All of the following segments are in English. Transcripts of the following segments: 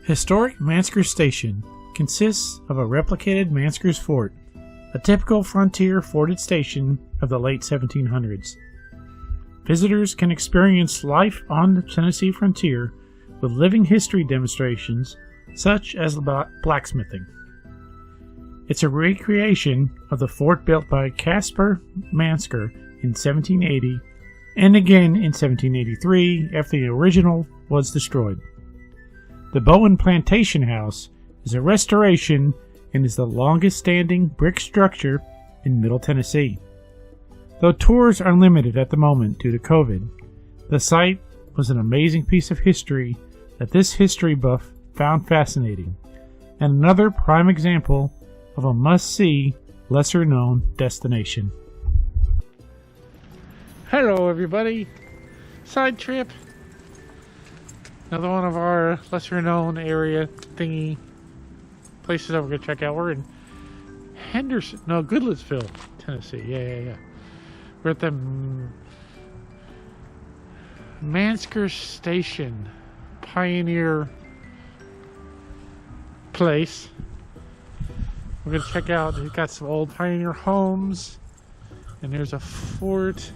Historic Mansker Station consists of a replicated Manskers fort, a typical frontier forted station of the late 1700s. Visitors can experience life on the Tennessee frontier with living history demonstrations such as blacksmithing. It's a recreation of the fort built by Caspar Mansker in 1780 and again in 1783 after the original was destroyed. The Bowen Plantation House is a restoration and is the longest standing brick structure in Middle Tennessee. Though tours are limited at the moment due to COVID, the site was an amazing piece of history that this history buff found fascinating, and another prime example of a must-see, lesser-known destination. Hello everybody! Side trip! Another one of our lesser-known area thingy places that we're going to check out. We're in Goodlettsville, Tennessee. Yeah. We're at the Mansker Station, Pioneer place. We're going to check out, we've got some old Pioneer homes, and there's a fort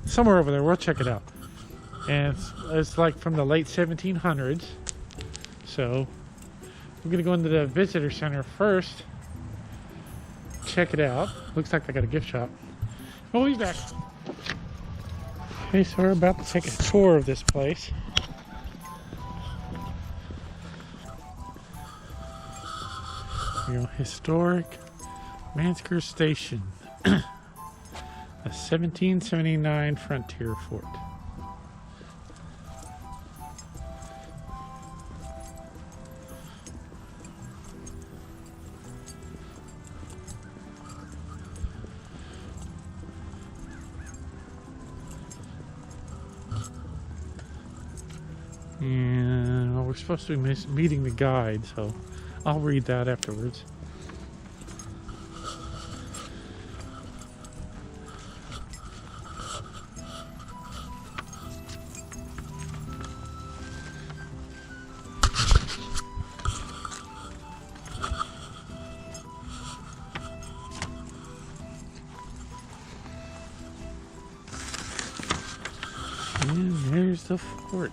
somewhere over there. We'll check it out. And it's like from the late 1700s. So we're going to go into the visitor center first. Check it out. Looks like they got a gift shop. We'll be back. Okay, so we're about to take a tour of this place. Historic Mansker Station. A 1779 frontier fort. And well, we're supposed to be meeting the guide, so I'll read that afterwards. And there's the fort.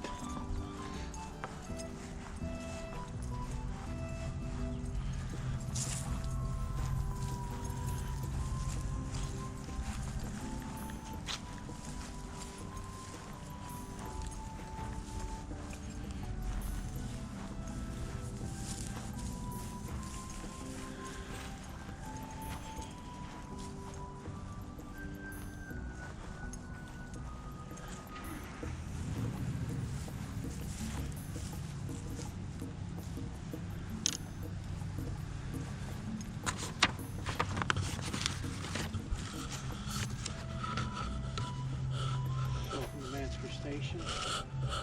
Station.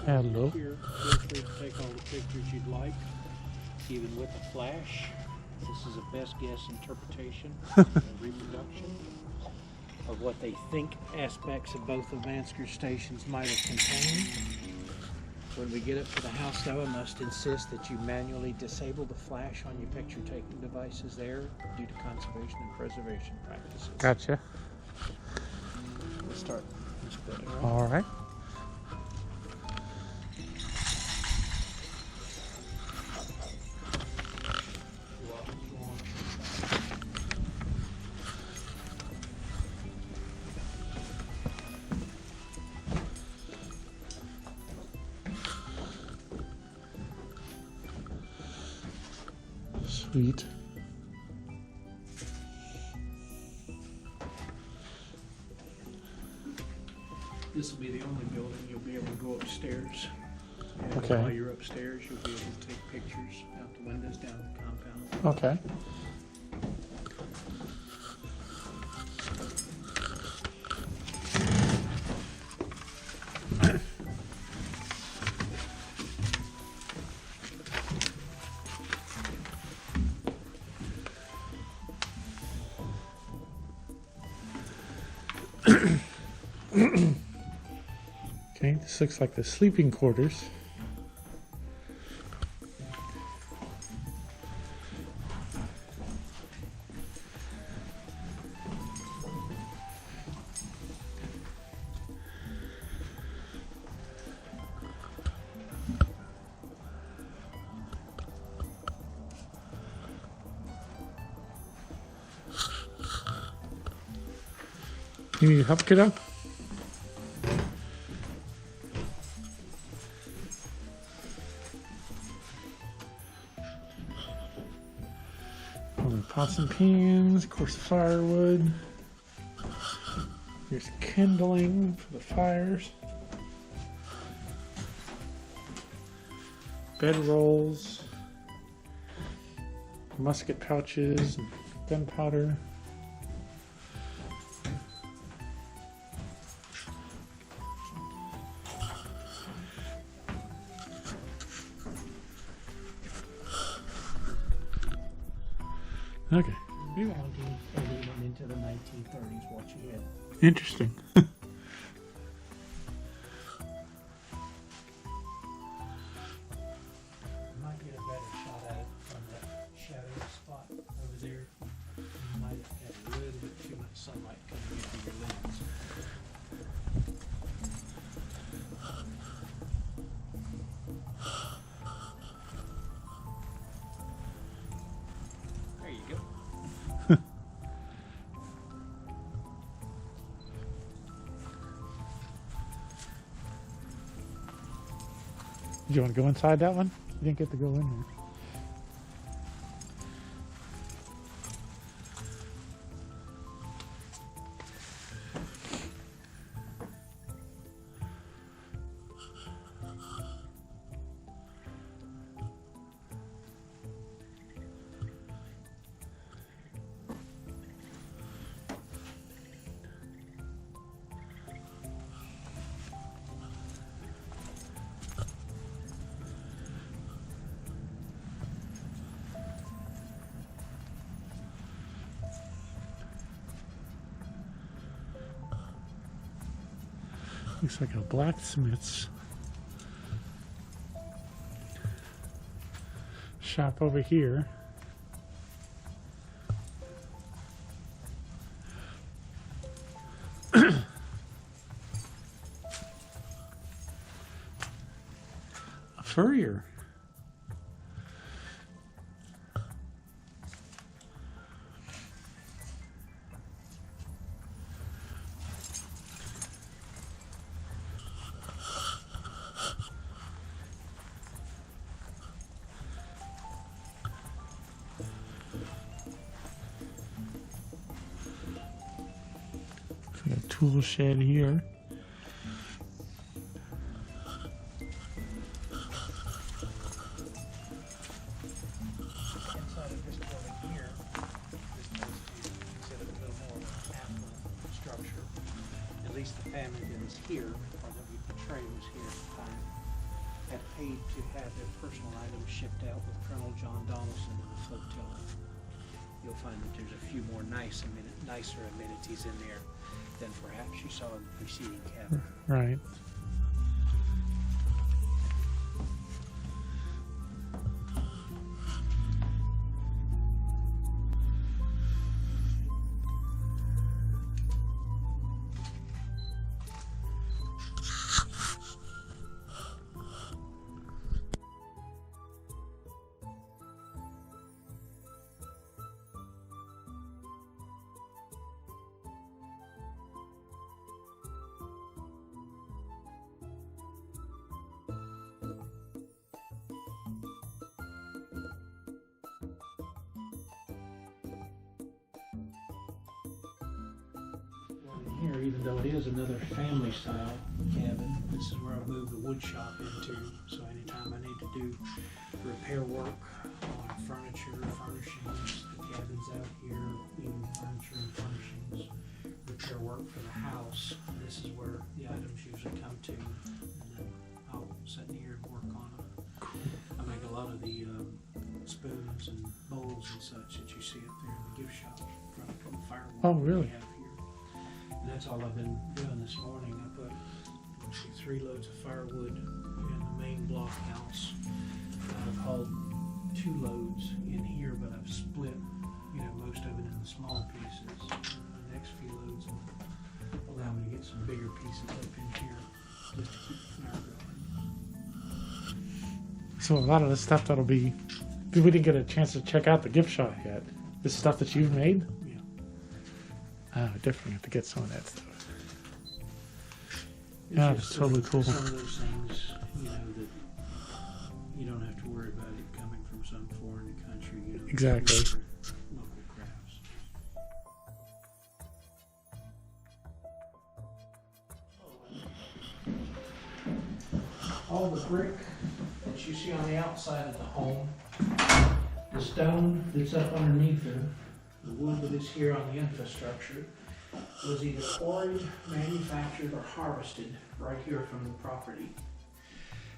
Hello. Here, feel free to take all the pictures you'd like, even with a flash. This is a best guess interpretation and reproduction of what they think aspects of both of Mansker's stations might have contained. When we get up to the house, though, I must insist that you manually disable the flash on your picture-taking devices there due to conservation and preservation practices. Gotcha. We'll start this building. All right. Sweet. This will be the only building you'll be able to go upstairs. And Okay. while you're upstairs, you'll be able to take pictures out the windows down the compound. Okay. Okay, this looks like the sleeping quarters. You need help, kiddo? Pots and pans, of course, firewood. There's kindling for the fires. Bed rolls. Musket pouches, and gunpowder. Okay. And even into the 1930s, what you had. Interesting. Might get a better shot at it from that shadowy spot over there. You might have had a little bit too much sunlight coming into your lens. There you go. Do you want to go inside that one? You didn't get to go in there. Looks like a blacksmith's shop over here. A furrier. Tool shed here. Inside of this building here, this place is considered a little more of an affluent structure. At least the family that is here, or that we portray was here at the time, had paid to have their personal items shipped out with Colonel John Donaldson in the flotilla. You'll find that there's a few more nicer amenities in there than perhaps you saw in the preceding cabin. Right. Here, even though it is another family style cabin, this is where I moved the wood shop into. So anytime I need to do repair work on furniture, furnishings, the cabin's out here, even furniture and furnishings, repair work for the house, this is where the items usually come to. And then I'll sit in here and work on them. I make a lot of the spoons and bowls and such that you see up there in the gift shop from the firewood. Oh, really? We have here. And that's all I've been doing this morning. I put actually 3 loads of firewood in the main block house. I've hauled 2 loads in here, but I've split, most of it in the small pieces. The next few loads will allow me to get some bigger pieces up in here, just to keep the fire going. So a lot of the stuff that'll be, we didn't get a chance to check out the gift shop yet. This stuff that you've made? Yeah. I definitely have to get some of that stuff. It's Yeah, just it's totally cool. Some of those things, that you don't have to worry about it coming from some foreign country. Exactly. Local crafts. All the brick that you see on the outside of the home, the stone that's up underneath it, the wood that is here on the infrastructure, was either quarried, manufactured, or harvested right here from the property.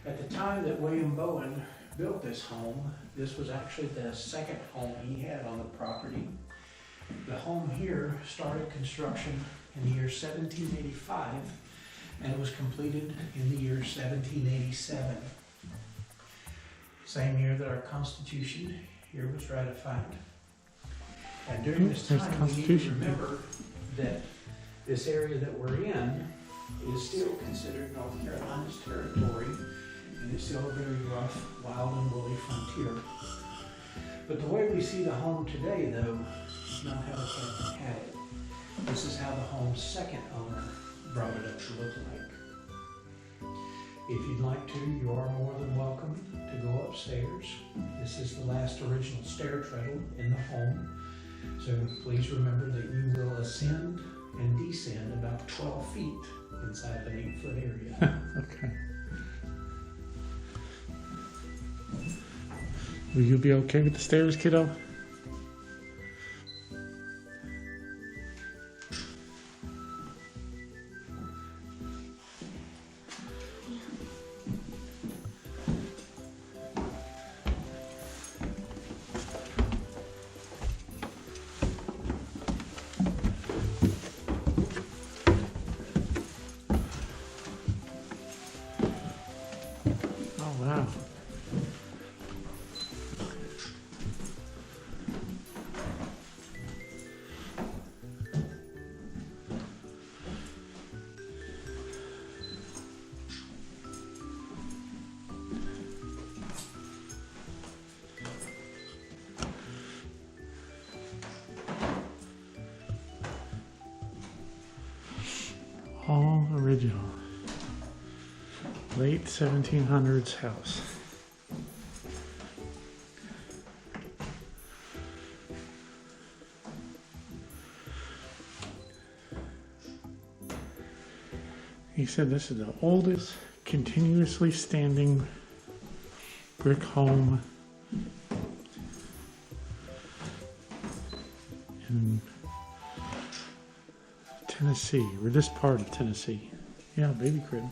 At the time that William Bowen built this home, this was actually the second home he had on the property. The home here started construction in the year 1785 and was completed in the year 1787. Same year that our Constitution here was ratified. And during this time, we need to remember that this area that we're in is still considered North Carolina's territory, and it's still a very rough, wild, and woolly frontier. But the way we see the home today, though, is not how the captain had it. This is how the home's second owner brought it up to look like. If you'd like to, you are more than welcome to go upstairs. This is the last original stair treadle in the home. So please remember that you will ascend and descend about 12 feet inside of an 8-foot area. Okay. Will you be okay with the stairs, kiddo? Oh, wow. All original. Late 1700s house. He said this is the oldest continuously standing brick home in Tennessee, or this part of Tennessee. Yeah, baby crib.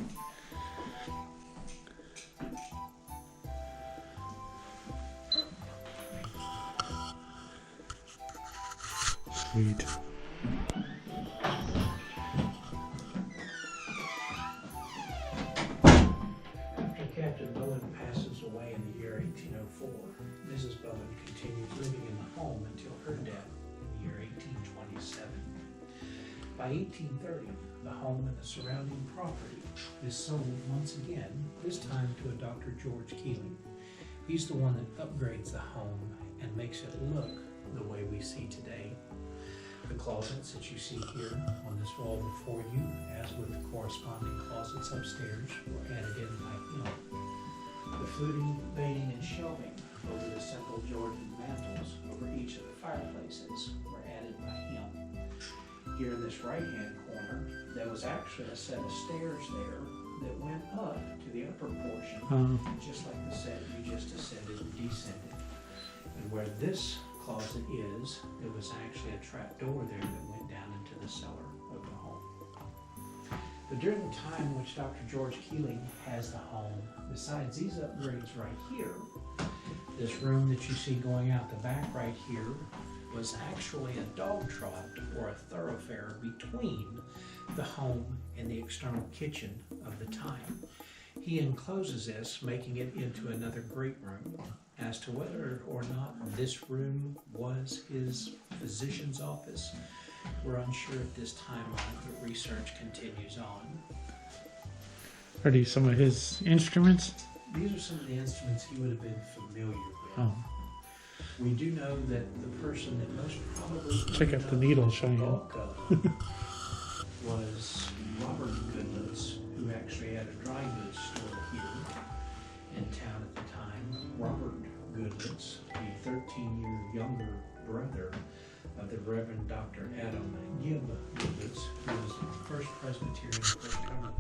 Sweet. After Captain Bowen passes away in the year 1804, Mrs. Bowen continued living in the home until her death in the year 1827. By 1830, the home and the surrounding property is sold once again, this time to a Dr. George Keeling. He's the one that upgrades the home and makes it look the way we see today. The closets that you see here on this wall before you, as with the corresponding closets upstairs, were added in by him. The fluting, bedding, and shelving over the simple Georgian mantels over each of the fireplaces were added by him. Here in this right-hand corner, there was actually a set of stairs there that went up to the upper portion, just like the set you just ascended and descended. And where this closet is, there was actually a trap door there that went down into the cellar of the home. But during the time in which Dr. George Keeling has the home, besides these upgrades right here, this room that you see going out the back right here was actually a dog trot or a thoroughfare between the home and the external kitchen of the time. He encloses this, making it into another great room. As to whether or not this room was his physician's office, we're unsure at this timeline, but research continues on. Are these some of his instruments? These are some of the instruments he would have been familiar with. Oh. We do know that the person that most probably Check out the needle showing up. was Robert Goodletts, who actually had a dry goods store here in town at the time. Robert Goodletts, the 13-year younger brother of the Reverend Dr. Adam Gibb Goodletts, who was the first Presbyterian first comer.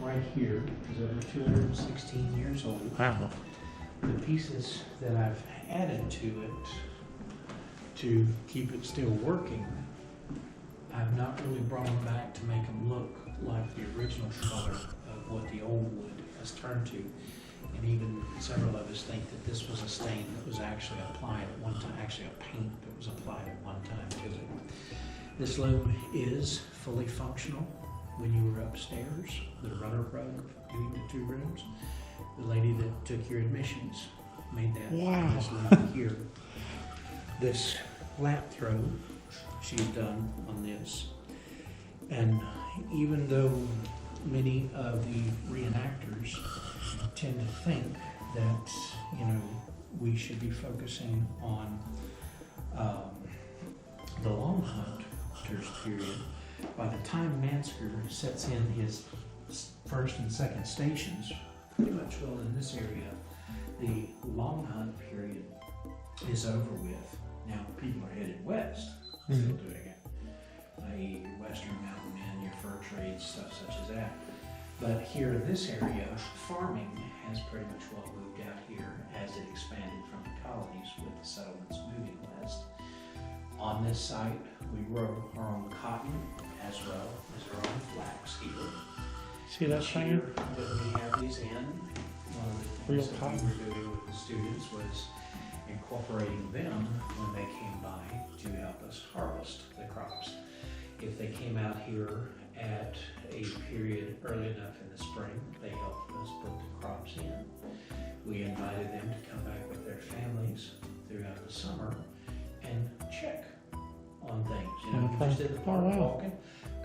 Right here is over 216 years old. Wow. The pieces that I've added to it to keep it still working, I've not really brought them back to make them look like the original color of what the old wood has turned to. And even several of us think that this was a stain that was actually applied at one time, actually a paint that was applied at one time to it. This loom is fully functional. When you were upstairs, the runner rug between the two rooms, the lady that took your admissions made that. Wow. This loom here. This lap throw she's done on this. And even though many of the reenactors tend to think that, you know, we should be focusing on the long hunters period, by the time Mansker sets in his first and second stations, pretty much well in this area, the long hunt period is over with. Now people are headed west, still doing it, i.e. your western mountain men, your fur trades, stuff such as that. But here in this area, farming has pretty much well moved out here as it expanded from the colonies with the settlements moving west. On this site, we grow our own cotton as well as our own flax here. See that thing? When we have these in, one of the Real things that cotton. we were doing with the students was incorporating them when they came by to help us harvest the crops. If they came out here at a period early enough in the spring, they helped us put the crops in. We invited them to come back with their families throughout the summer and check on things. You know, Okay. just in the park Oh, wow. walking,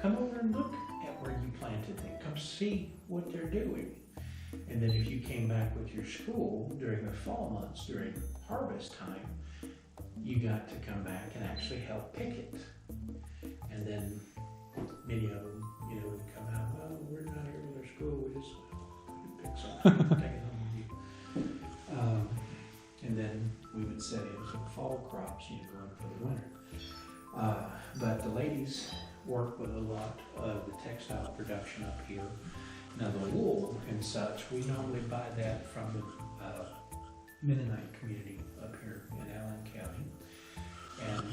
come over and look at where you planted things. Come see what they're doing. And then if you came back with your school during the fall months, during harvest time, you got to come back and actually help pick it. And then many of them, you know, would come out, well, we're not here with our school, we just pick something, take it home with you. And then we would set in some fall crops, you know, going for the winter. But the ladies work with a lot of the textile production up here. Now the wool and such, we normally buy that from the Mennonite community up here in Allen County. And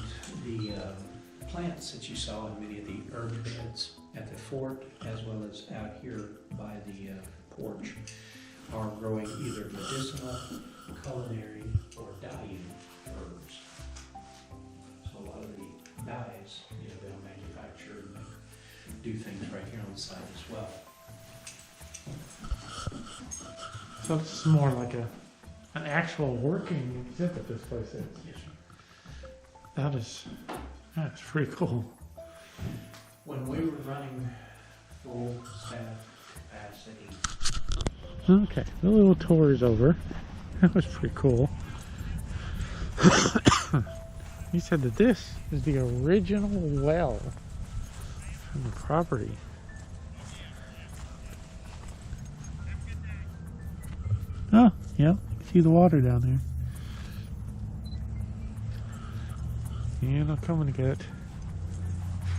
the plants that you saw in many of the herb beds at the fort, as well as out here by the porch, are growing either medicinal, culinary, or dyeing herbs. So a lot of the dyes, you know, they'll manufacture and they do things right here on the site as well. So this is more like an actual working exhibit this place is. Yes, sir. That's pretty cool. When we were running full staff capacity, Okay, the little tour is over. That was pretty cool. You said that this is the original well from the property. Oh, yep. See the water down there. And I'll come and get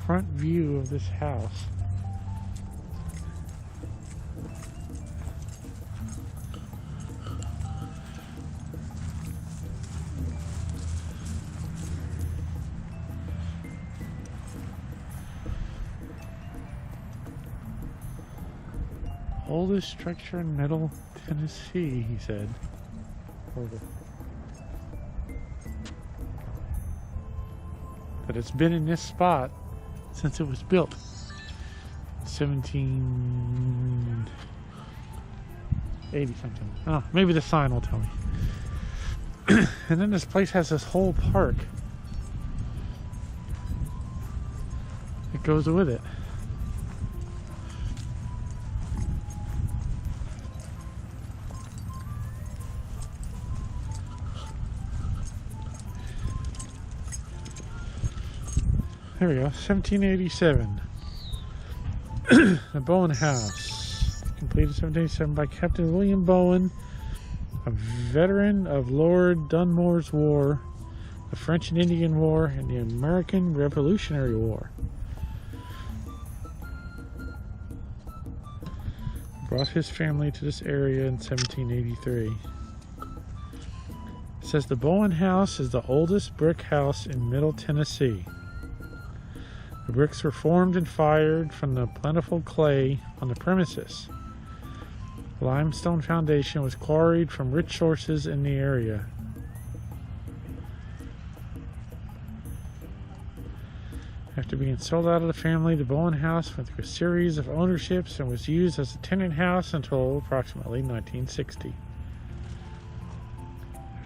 front view of this house. Oldest structure in Middle Tennessee, he said. But it's been in this spot since it was built. 1780 something. Oh, maybe the sign will tell me. And then this place has this whole park that goes with it. There we go, 1787. The Bowen House, completed 1787 by Captain William Bowen, a veteran of Lord Dunmore's War, the French and Indian War, and the American Revolutionary War. Brought his family to this area in 1783. It says the Bowen House is the oldest brick house in Middle Tennessee. The bricks were formed and fired from the plentiful clay on the premises. Limestone foundation was quarried from rich sources in the area. After being sold out of the family, the Bowen House went through a series of ownerships and was used as a tenant house until approximately 1960.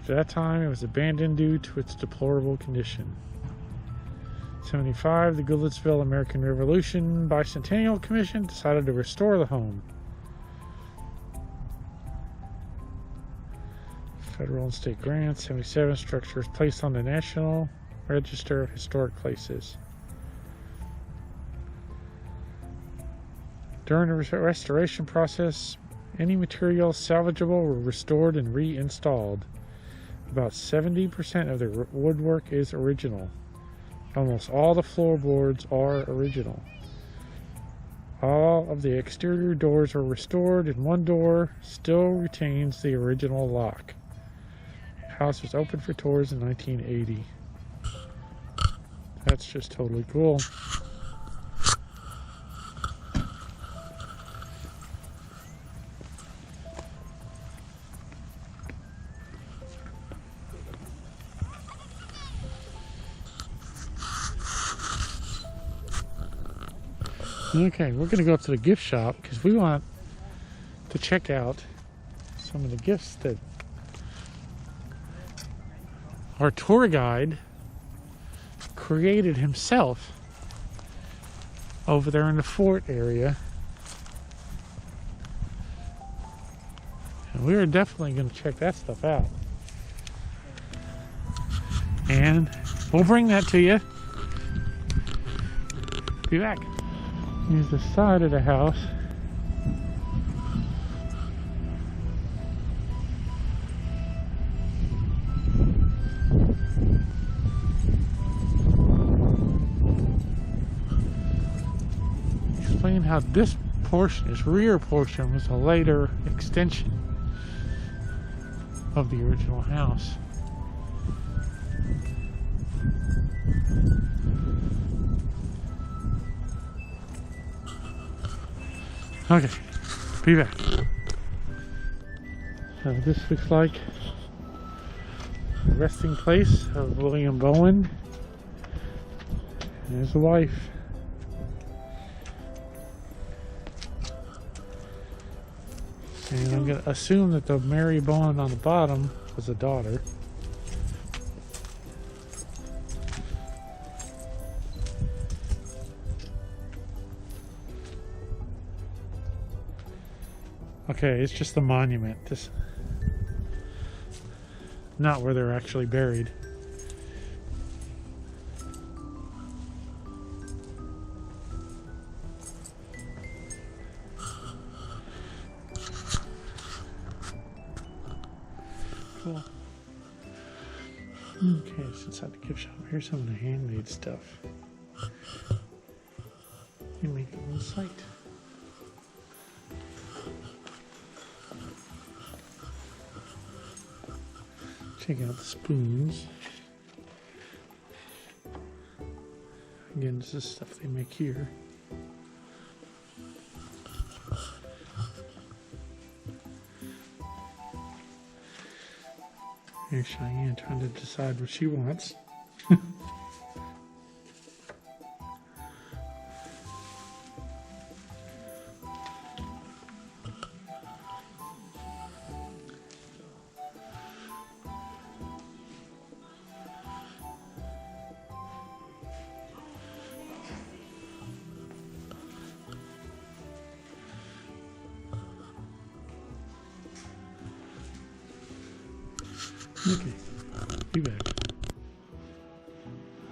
After that time, it was abandoned due to its deplorable condition. 1975, the Goodlettsville American Revolution Bicentennial Commission decided to restore the home. Federal and state grants. 1977, structure was placed on the National Register of Historic Places. During the restoration process, any materials salvageable were restored and reinstalled. About 70% of the woodwork is original. Almost all the floorboards are original. All of the exterior doors are restored, and one door still retains the original lock. The house was opened for tours in 1980. That's just totally cool. Okay, we're going to go up to the gift shop because we want to check out some of the gifts that our tour guide created himself over there in the fort area. And we are definitely going to check that stuff out. And we'll bring that to you. Be back. Here's the side of the house. Explain how this portion, this rear portion, was a later extension of the original house. Okay, be back. So this looks like the resting place of William Bowen and his wife. And I'm going to assume that the Mary Bowen on the bottom was a daughter. Okay, it's just the monument. This, not where they're actually buried. Cool. Okay, it's inside the gift shop. Here's some of the handmade stuff. You make it on site. Check out the spoons. Again, this is stuff they make here. Here's Cheyenne trying to decide what she wants. Okay, be back.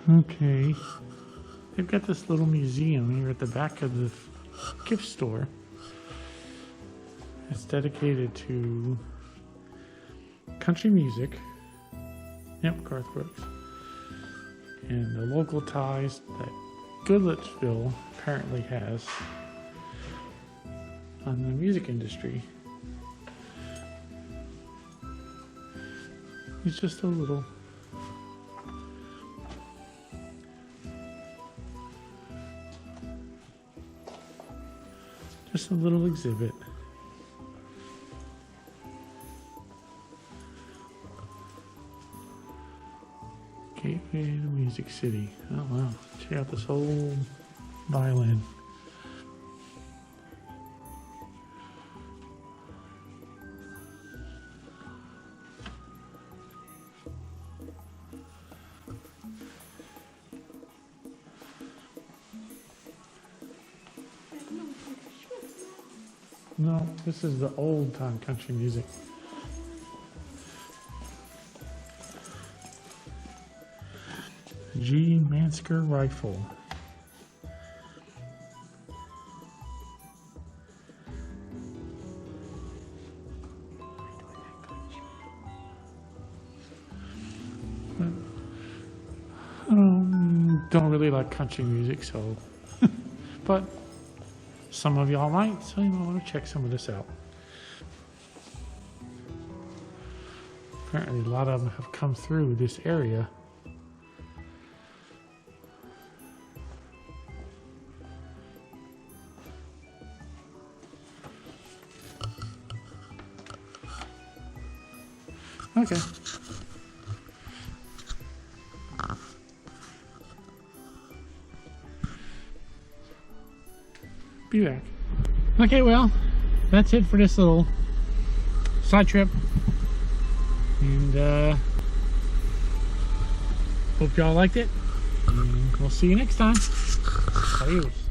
Okay, they've got this little museum here at the back of the gift store. It's dedicated to country music. Yep, Garth Brooks. And the local ties that Goodlettsville apparently has on the music industry. It's just a little exhibit. Gateway to Music City. Oh wow, check out this old violin. No, this is the old time country music. G. Mansker rifle. Don't really like country music, so but some of y'all might, so you might want to check some of this out. Apparently a lot of them have come through this area. Okay. Be back. Okay, well, that's it for this little side trip. And hope y'all liked it. And we'll see you next time. Adios.